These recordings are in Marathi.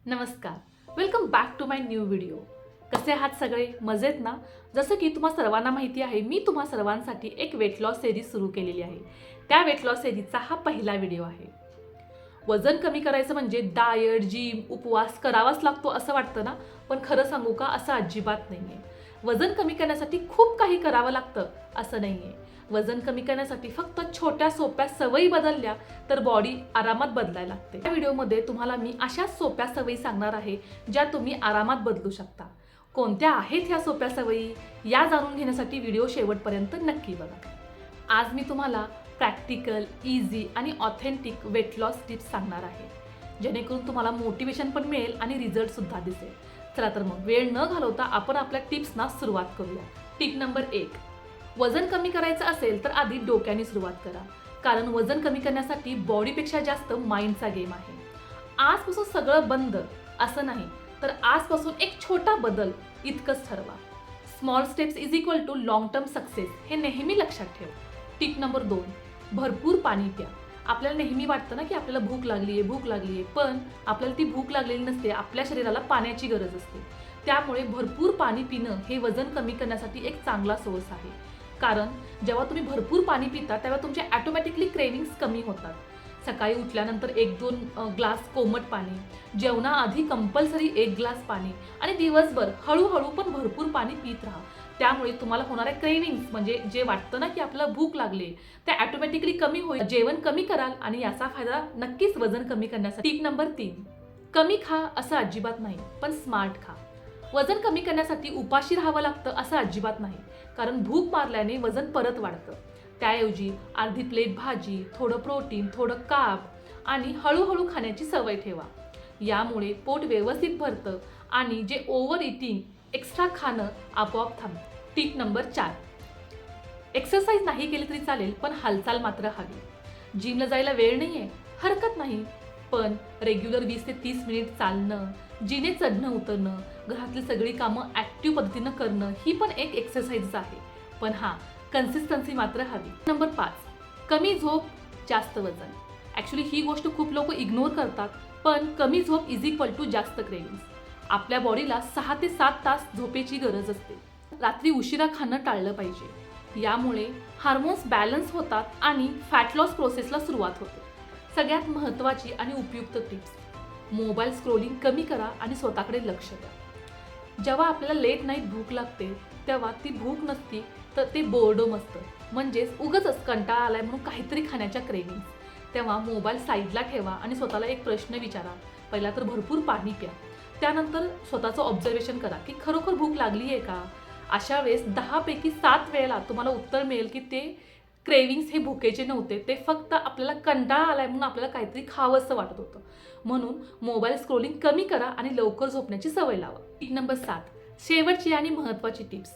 नमस्कार, welcome back to my new video. कसे आहात सगळे? मजेत ना? जसं की तुम्हा सर्वांना माहिती आहे, मी तुम्हा सर्वांसाठी एक वेट लॉस सिरीज सुरू केलेली आहे. त्या वेट लॉस सिरीजचा हा पहिला व्हिडिओ आहे. वजन कमी करायचं म्हणजे डाएट, जिम, उपवास करावाच लागतो असं वाटतं ना? पण खरं सांगू का, असं अजिबात नाहीये. वजन कमी करण्यासाठी खूप काही करावं लागतं असं नाहीये. वजन कमी करण्यासाठी फक्त छोट्या सोप्या सवयी बदलल्या तर बॉडी आरामात बदलायला लागते. या व्हिडिओमध्ये तुम्हाला मी अशा सोप्या सवयी सांगणार आहे ज्या तुम्ही आरामात बदलू शकता. कोणत्या आहेत ह्या सोप्या सवयी या जाणून घेण्यासाठी व्हिडिओ शेवटपर्यंत नक्की बघा. आज मी तुम्हाला प्रॅक्टिकल, इझी आणि ऑथेंटिक वेट लॉस टिप्स सांगणार आहे, जेणेकरून तुम्हाला मोटिवेशन पण मिळेल आणि रिझल्ट सुद्धा दिसेल. चला तर मग वेळ न घालवता आपण आपल्या टिप्सना सुरुवात करूया. टिप नंबर 1, वजन कमी करायचं असेल तर आधी डोक्याने सुरुवात करा. कारण वजन कमी करण्यासाठी बॉडीपेक्षा जास्त माइंडचा गेम आहे. आजपासून सगळं बंद असं नाही, तर आजपासून एक छोटा बदल इतकंच ठरवा. Small steps is equal too long term success हे नेहमी लक्षात ठेव. टिप नंबर 2, भरपूर पाणी प्या. आपल्याला नेहमी वाटतं ना की आपल्याला भूक लागली आहे, पण आपल्याला ती भूक लागलेली नसते. आपल्या शरीराला पाण्याची गरज असते. त्यामुळे भरपूर पाणी पिणं हे वजन कमी करण्यासाठी एक चांगला सोर्स आहे. कारण जेव्हा तुम्ही भरपूर पाणी पिता तेव्हा तुमचे ऑटोमॅटिकली क्रेविंग्स कमी होतात. सकाळी उठल्यानंतर 1-2 ग्लास कोमट पाणी, जेवणाआधी कंपल्सरी 1 ग्लास पाणी आणि दिवसभर हळूहळू पण भरपूर पाणी पित राहा. त्यामुळे तुम्हाला होणाऱ्या क्रेविंग्स म्हणजे जे वाटतं ना की आपल्याला भूक लागली ते ऑटोमॅटिकली कमी होईल. जेवण कमी कराल आणि याचा फायदा नक्कीच वजन कमी करण्यासाठी. टिप नंबर 3, कमी खा असं अजिबात नाही, पण स्मार्ट खा. वजन कमी करण्यासाठी उपाशी राहावं लागतं असं अजिबात नाही. कारण भूक मारल्याने वजन परत वाढतं. त्याऐवजी अर्धी प्लेट भाजी, थोडं प्रोटीन, थोडं कार्ब आणि हळूहळू खाण्याची सवय ठेवा. यामुळे पोट व्यवस्थित भरतं आणि जे ओव्हर इटिंग, एक्स्ट्रा खाणं आपोआप थांबतं. टिप नंबर 4, एक्सरसाइज नाही केली तरी चालेल, पण हालचाल मात्र हवी. जिमला जायला वेळ नाहीये, हरकत नाही, पण रेग्युलर 20 ते 30 मिनिट चालणं, जिने चढणं उतरणं, घरातली सगळी कामं ॲक्टिव्ह पद्धतीनं करणं ही पण एक एक्सरसाइज आहे. पण हां, कन्सिस्टन्सी मात्र हवी. नंबर 5, कमी झोप जास्त वजन. ॲक्च्युली ही गोष्ट खूप लोक इग्नोर करतात, पण कमी झोप इज इक्वल टू जास्त क्रेविंग्स. आपल्या बॉडीला 6 ते 7 तास झोपेची गरज असते. रात्री उशिरा खाणं टाळलं पाहिजे. यामुळे हार्मोन्स बॅलन्स होतात आणि फॅट लॉस प्रोसेसला सुरुवात होते. सगळ्यात महत्त्वाची आणि उपयुक्त टिप्स, मोबाईल स्क्रोलिंग कमी करा आणि स्वतःकडे लक्ष द्या. जेव्हा आपल्याला लेट नाईट भूक लागते तेव्हा ती भूक नसती, तर ते बोर्डम असतं. म्हणजेच उगाचच कंटाळा आलाय म्हणून काहीतरी खाण्याच्या क्रेविंग्स. तेव्हा मोबाईल साईडला ठेवा आणि स्वतःला एक प्रश्न विचारा. पहिला तर भरपूर पाणी प्या. त्यानंतर स्वतःचं ऑब्झर्वेशन करा की खरोखर भूक लागली आहे का. अशा वेळेस 10 पैकी 7 वेळेला तुम्हाला उत्तर मिळेल की ते क्रेविंग्स हे भुकेचे नव्हते, ते फक्त आपल्याला कंटाळा आलाय म्हणून आपल्याला काहीतरी खावंसं वाटत होतं. म्हणून मोबाईल स्क्रोलिंग कमी करा आणि लवकर झोपण्याची सवय लावा. टिप नंबर 7, शेवटची आणि महत्त्वाची टिप्स,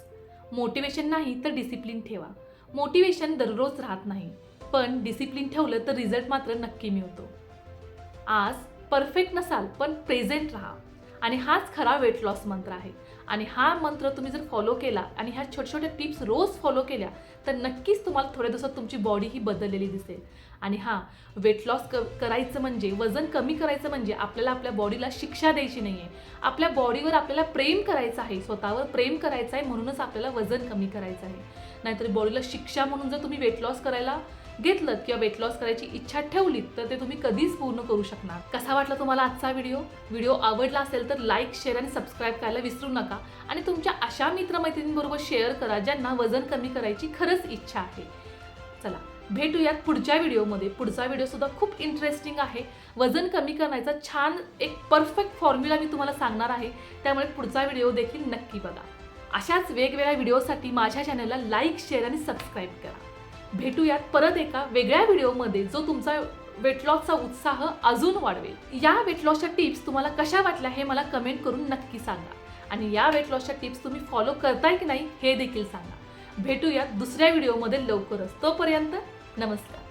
मोटिवेशन नाही तर डिसिप्लिन ठेवा. मोटिवेशन दररोज राहत नाही, पण डिसिप्लिन ठेवलं तर रिझल्ट मात्र नक्की मिळतो. आज परफेक्ट नसाल पण प्रेझेंट राहा आणि हाच खरा वेट लॉस मंत्र आहे. आणि हा मंत्र तुम्ही जर फॉलो केला आणि ह्या छोट्या छोट्या टिप्स रोज फॉलो केल्या तर नक्कीच तुम्हाला थोड्या दिवसात तुमची बॉडी ही बदललेली दिसेल. आणि हां, वेट लॉस करायचं म्हणजे, वजन कमी करायचं म्हणजे आपल्याला आपल्या बॉडीला शिक्षा द्यायची नाही आहे. आपल्या बॉडीवर आपल्याला प्रेम करायचं आहे, स्वतःवर प्रेम करायचं आहे, म्हणूनच आपल्याला वजन कमी करायचं आहे. नाहीतर बॉडीला शिक्षा म्हणून जर तुम्ही वेट लॉस करायला घेतलं किंवा वेट लॉस करायची इच्छा ठेवलीत तर ते तुम्ही कधीच पूर्ण करू शकणार. कसा वाटला तुम्हाला आजचा व्हिडिओ आवडला असेल तर लाईक, शेअर आणि सबस्क्राईब करायला विसरू नका. आणि तुमच्या अशा मित्रमैत्रिणींबरोबर शेअर करा ज्यांना वजन कमी करायची खरंच इच्छा आहे. चला भेटूयात पुढच्या व्हिडिओमध्ये. पुढचा व्हिडिओ सुद्धा खूप इंटरेस्टिंग आहे. वजन कमी करण्याचा छान एक परफेक्ट फॉर्म्युला मी तुम्हाला सांगणार आहे. त्यामुळे पुढचा व्हिडिओ देखील नक्की बघा. अशाच वेगवेगळ्या व्हिडिओसाठी माझ्या चॅनलला लाईक, शेअर आणि सबस्क्राईब करा. भेटूयात परत एका वेगळ्या व्हिडिओमध्ये जो तुमचा वेट लॉसचा उत्साह अजून वाढवेल. या वेट लॉसच्या टिप्स तुम्हाला कशा वाटल्या हे मला कमेंट करून नक्की सांगा. आणि या वेट लॉसच्या टिप्स तुम्ही फॉलो करताय की नाही हे देखील सांगा. भेटूयात दुसऱ्या व्हिडिओमध्ये लवकरच. तोपर्यंत नमस्कार.